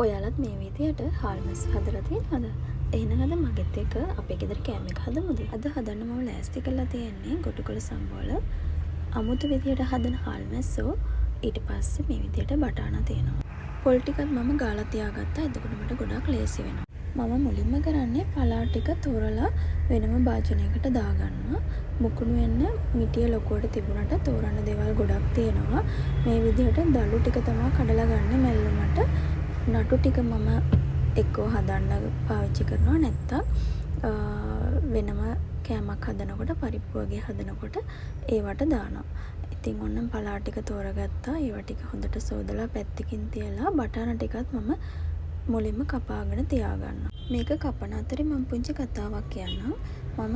ඔයාලත් මේ විදියට හාල් මැස් හදලා තියෙනවද? එහෙනම් අද මගෙත් එක්ක අපේ ගෙදර කෑම එක හදමුද? අද හදන්න මම ලෑස්ති කරලා තියෙන්නේ ගොටුකොළ සම්බෝල අමුතු විදියට හදන හාල් මැස්සෝ. ඊට පස්සේ මේ විදියට බටානා තියෙනවා. පොල් ටිකත් මම ගාලා තියාගත්තා. එතකොට මට ගොඩක් ලේසි වෙනවා. මම මුලින්ම කරන්නේ පලා ටික තෝරලා වෙනම භාජනයකට දාගන්නවා. මුකුණු වෙන්න මිටිය ලොකුවට තිබුණට තෝරන්න දේවල් ගොඩක් තියෙනවා. මේ විදිහට දළු ටික තමයි කඩලා ගන්න මැල්ලුමට. නටු ටික මම එක්කෝ හදන්න පාවිච්චි කරනවා, නැත්තම් වෙනම කෑමක් හදනකොට පරිප්පු වගේ හදනකොට ඒවට දානවා. ඉතින් ඔන්න පලා ටික තෝරගත්තා. ඒවා ටික හොඳට සෝදලා පැත්තකින් තියලා බටාන ටිකත් මම මුලින්ම කපාගෙන තියාගන්නවා. මේක කපන අතරේ මම පුංචි කතාවක් කියන්නම්. මම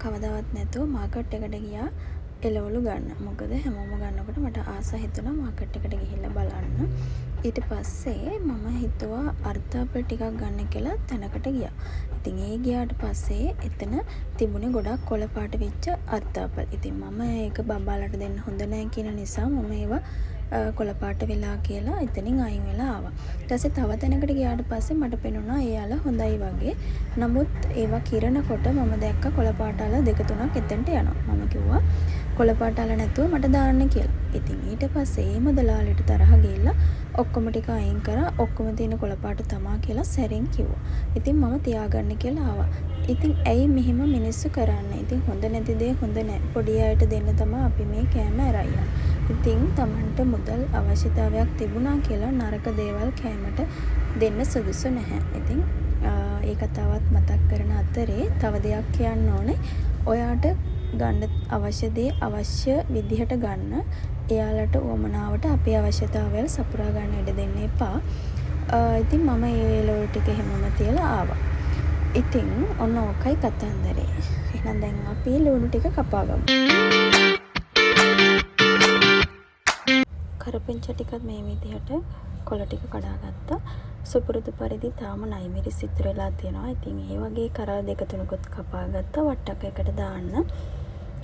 කවදාවත් නැතුව මාකට් එකට ගියා එළවලු ගන්න. මොකද හැමෝම ගන්නකොට මට ආස හිතුණා මාකට් එකට ගිහිල්ලා බලන්න. ඊට පස්සේ මම හිතුවා අර්ථාපල් ටිකක් ගන්න කියලා තැනකට ගියා. ඉතින් ඒ ගියාට පස්සේ එතන තිබුණේ ගොඩක් කොළ පාට වෙච්ච අර්ථාපල්. ඉතින් මම ඒක බබාලට දෙන්න හොඳ නැහැ කියන නිසා මම ඒවා කොළ පාට වෙලා කියලා එතනින් අයින් වෙලා ආවා. ඊට පස්සේ තව තැනකට ගියාට පස්සේ මට පෙනුණා ඒයාලා හොඳයි වගේ. නමුත් ඒවා කිරනකොට මම දැක්ක කොළ පාටාල දෙක තුනක් එතනට යනවා. මම කිව්වා කොළ පාටාල නැතුව මට දාන්න කියලා. ඉතින් ඊට පස්සේ ඒ මුදලාලිට තරහ ගිහිල්ලා ඔක්කොම ටික අයින් කරා. ඔක්කොම තියෙන කොළ පාට තමා කියලා සැරෙන් කිව්වා. ඉතින් මම තියාගන්න කියලා ආවා. ඉතින් ඇයි මෙහෙම මිනිස්සු කරන්නේ? ඉතින් හොඳ නැති දේ හොඳ නැහැ. පොඩි අයට දෙන්න තමයි අපි මේ කෑම අරන්. ඉතින් Tamanට මුදල් අවශ්‍යතාවයක් තිබුණා කියලා නරක දේවල් කෑමට දෙන්න සුදුසු නැහැ. ඉතින් ඒ කතාවත් මතක් කරන අතරේ තව දෙයක් කියන්න ඕනේ. ඔයාට ගන්න අවශ්‍ය දේ අවශ්‍ය විදිහට ගන්න. එයාලට උවමනාවට අපේ අවශ්‍යතාවයල් සපුරා ගන්න ඉඩ දෙන්න එපා. ඉතින් මම ඒ එළවලු ටික හැමෝම තියලා ආවා. ඉතින් ඔන්න ඕකයි කතන්දරේ. එහෙනම් දැන් අපි ලුණු ටික කපා ගමු. කරපිංචා ටිකත් මේ විදිහට කොළ ටික කඩාගත්තා. සුපුරුදු පරිදි තාම නයි මිරිස් ඉතුරු වෙලා තියෙනවා. ඉතින් ඒ වගේ කරල් දෙක තුනකුත් කපාගත්තා වට්ටක් එකට දාන්න.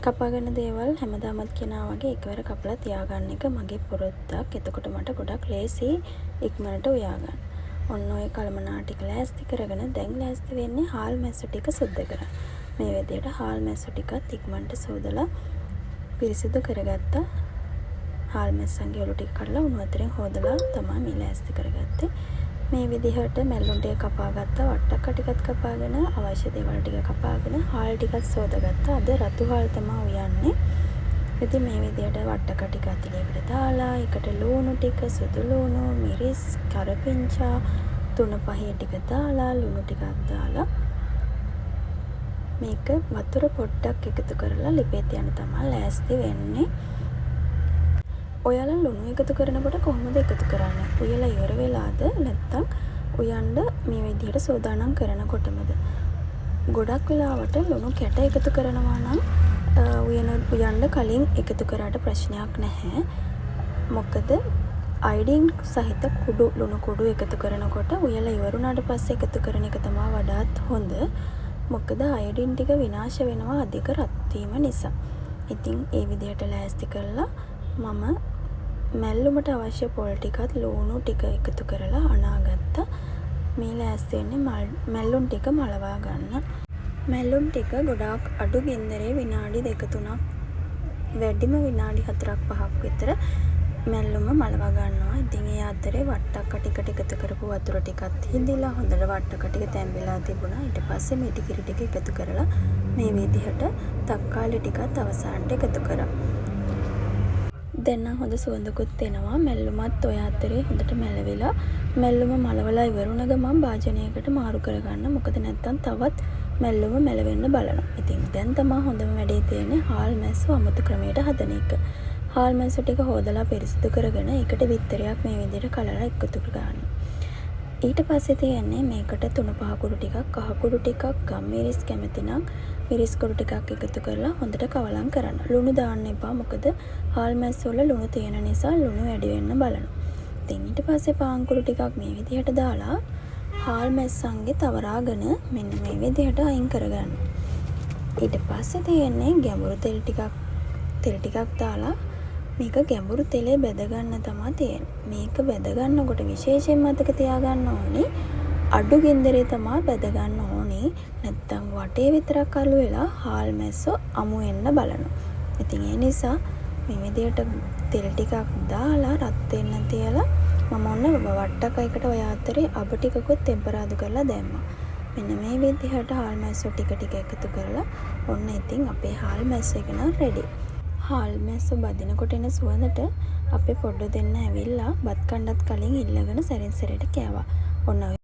කපාගෙන දේවල් හැමදාමත් කෙනා වගේ එකවර කපලා තියාගන්න එක මගේ පුරුද්දක්. එතකොට මට ගොඩක් ලේසි ඉක්මනට උයාගන්න. ඔන්න ඔය කලමනා ටික ලෑස්ති කරගෙන දැන් ලෑස්ති වෙන්නේ හාල් මැස්සු ටික සුද්ධ කරන්න. මේ විදිහට හාල් මැස්සු ටිකත් ඉක්මනට සෝදලා පිරිසිදු කරගත්තා. හාල් මැස්සන්ගේ ඔලු ටික කඩලා උණු වතුරෙන් හොදලා තමයි මේ ලෑස්ති කරගත්තේ. මේ විදිහට මැල්ලුම් ටික කපාගත්තා. වට්ටක්ක ටිකත් කපාගෙන අවශ්‍ය දේවල් ටික කපාගෙන හාල් ටිකත් සෝදාගත්තා. අද රතු හාල් තමයි උයන්නේ. ඉතින් මේ විදිහට වට්ටක්ක ටික අතිලයකට දාලා එකට ලුණු ටික, සුදු ලුණු, මිරිස්, කරපිංචා, තුන පහේ ටික දාලා ලුණු ටිකක් දාලා මේක වතුර පොඩ්ඩක් එකතු කරලා ලිපේ තියන්න තමයි ලෑස්ති වෙන්නේ. ඔයාලා ලුණු එකතු කරනකොට කොහොමද එකතු කරන්නේ? උයලා ඉවර වෙලාද නැත්නම් උයන්න මේ විදිහට සෝදානම් කරනකොටමද? ගොඩක් වෙලාවට ලුණු කැට එකතු කරනවා නම් උයන්න කලින් එකතු කරාට ප්‍රශ්නයක් නැහැ. මොකද අයඩින් සහිත කුඩු ලුණු කුඩු එකතු කරනකොට උයලා ඉවරුණාට පස්සේ එකතු කරන එක තමයි වඩාත් හොඳ. මොකද අයඩින් ටික විනාශ වෙනවා අධික රත් වීම නිසා. ඉතින් ඒ විදිහට ලෑස්ති කරලා මම මැල්ලුමට අවශ්‍ය පොල් ටිකත් ලුණු ටික එකතු කරලා අනාගත්තා. මේ ලෑස්ති වෙන්නේ මැල්ලුම් ටික මලවා ගන්න. මැල්ලුම් ටික ගොඩාක් අඩු ගින්දරේ විනාඩි 2-3ක් වැඩිම විනාඩි 4-5ක් විතර මැල්ලුම මලවා ගන්නවා. ඉතින් ඒ අතරේ වට්ටක්ක ටිකට එකතු කරපු වතුර ටිකත් හිඳිලා හොඳට වට්ටක්ක ටික තැම්බිලා තිබුණා. ඊට පස්සේ මිටි කිරි ටික එකතු කරලා මේ විදිහට තක්කාලි ටිකත් අවසානට එකතු කරා. දැන් නම් හොඳ සුවඳකුත් එනවා. මැල්ලුමත් ඔය අතරේ හොඳට මැලවිලා මැල්ලුම මලවලා ඉවරුණ ගමන් භාජනයකට මාරු කරගන්න. මොකද නැත්තම් තවත් මැල්ලුම මැලවෙන්න බලනවා. ඉතින් දැන් තමයි හොඳම වැඩේ තියෙන්නේ හාල් මැස්සු අමුතු ක්‍රමයට හදන එක. හාල් මැස්සු ටික හොදලා පිරිසිදු කරගෙන ඒකට බිත්තරයක් මේ විදිහට කලලා එකතු කරගන්න. ඊට පස්සේ තියෙන්නේ මේකට 3-5 කුඩු ටිකක්, කහ කුඩු ටිකක්, ගම්මිරිස් කැමති නම් මිරිස් කුඩු ටිකක් එකතු කරලා හොඳට කවලම් කරන්න. ලුණු දාන්න එපා. මොකද හාල් මැස්සු වල ලුණු තියෙන නිසා ලුණු වැඩි වෙන්න බලනවා. ඉතින් ඊට පස්සේ පාන් කුඩු ටිකක් මේ විදිහට දාලා හාල් මැස්සන්ගේ තවරාගෙන මෙන්න මේ විදිහට අයින් කරගන්න. ඊට පස්සේ තියෙන්නේ ගැඹුරු තෙල් ටිකක් දාලා මේක ගැඹුරු තෙලේ බැදගන්න තමයි තියෙන්නේ. මේක බැදගන්නකොට විශේෂයෙන් මතක තියාගන්න ඕනේ අඩු ගින්දරේ තමයි බැදගන්න ඕනේ. නැත්තම් වටේ විතරක් අලු වෙලා හාල් මැස්සෝ අමු වෙන්න බලනවා. ඉතින් ඒ නිසා මේ විදියට තෙල් ටිකක් දාලා රත් වෙන්න තියලා මම ඔන්න වට්ටකයකට ඔය අතරේ අබ ටිකකුත් ටෙම්පරාදු කරලා දැම්මා. මෙන්න මේ විදිහට හාල් මැස්සෝ ටික ටික එකතු කරලා ඔන්න ඉතින් අපේ හාල් මැස්ස එක නම් රෙඩි. හාල් මැස්ස බදිනකොට එන සුවඳට අපේ පොඩ්ඩු දෙන්න ඇවිල්ලා බත් කන්නත් කලින් ඉල්ලගෙන සැරින් සැරේට කෑවා. ඔන්න